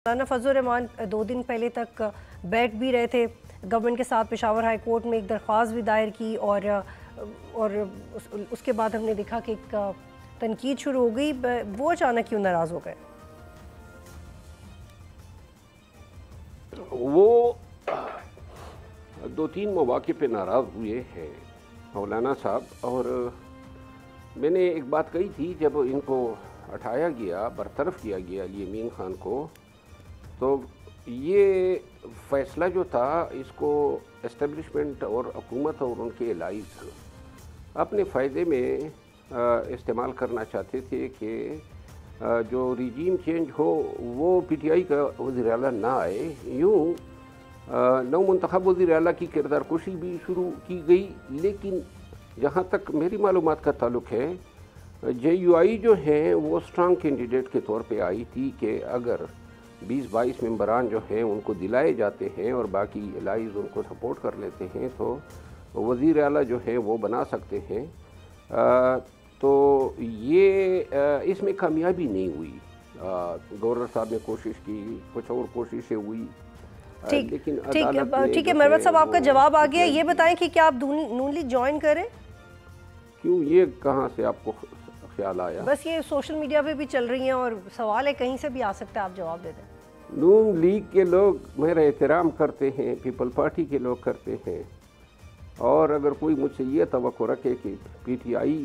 मौलाना फजल रहमान 2 दिन पहले तक बैठ भी रहे थे गवर्नमेंट के साथ। पेशावर हाई कोर्ट में एक दरख्वास्त भी दायर की और उसके बाद हमने देखा कि एक तनकीद शुरू हो गई। वो अचानक क्यों नाराज़ हो गए? वो 2-3 मौके पे नाराज़ हुए हैं मौलाना साहब। और मैंने एक बात कही थी, जब इनको हटाया गया, बरतरफ किया गया अली अमीन ख़ान को, तो ये फ़ैसला जो था इसको एस्टेब्लिशमेंट और हुकूमत और उनके एलाइज़ अपने फ़ायदे में इस्तेमाल करना चाहते थे कि जो रिजीम चेंज हो वो पीटीआई का वज़ीर आला ना आए। यूँ नौ मुंतखब वज़ीर आला की किरदार कुशी भी शुरू की गई, लेकिन जहाँ तक मेरी मालूमात का ताल्लुक है, JUI जो हैं वो स्ट्रांग कैंडिडेट के तौर पे आई थी कि अगर 20-22 मेंबरान जो हैं उनको दिलाए जाते हैं और बाकी एलाइज़ उनको सपोर्ट कर लेते हैं तो वज़ीर आला जो है वो बना सकते हैं। तो ये इसमें कामयाबी नहीं हुई। गवर्नर साहब ने कोशिश की, कुछ और कोशिशें हुई, लेकिन ठीक है मरवत साहब, आपका जवाब आ गया। ये बताएं कि क्या आप नून लीग ज्वाइन करें? क्यों, ये कहाँ से आपको ख्याल आया? बस ये सोशल मीडिया पे भी चल रही हैं और सवाल है, कहीं से भी आ सकता है, आप जवाब दे दें। नून लीग के लोग मेरा एहतराम करते हैं, पीपल पार्टी के लोग करते हैं, और अगर कोई मुझसे ये तवक्को रखे कि PTI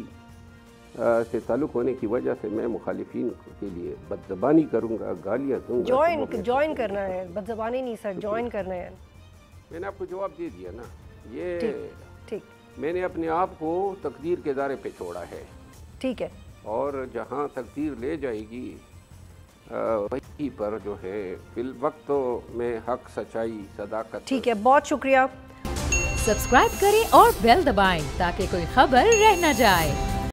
से ताल्लुक़ होने की वजह से मैं मुखालिफिन के लिए बदज़बानी करूँगा, गालियाँ दूँगा, ज्वाइन करना है। बदज़बानी नहीं सर, ज्वाइन करना है। मैंने आपको जवाब दे दिया ना। ये ठीक, मैंने अपने आप को तकदीर के दायरे पे छोड़ा है। ठीक है, और जहाँ तकदीर ले जाएगी वहीं पर जो है फिल वक्त तो मैं हक, सच्चाई, सदाकत। ठीक है, बहुत शुक्रिया। सब्सक्राइब करें और बेल दबाएं ताकि कोई खबर रह न जाए।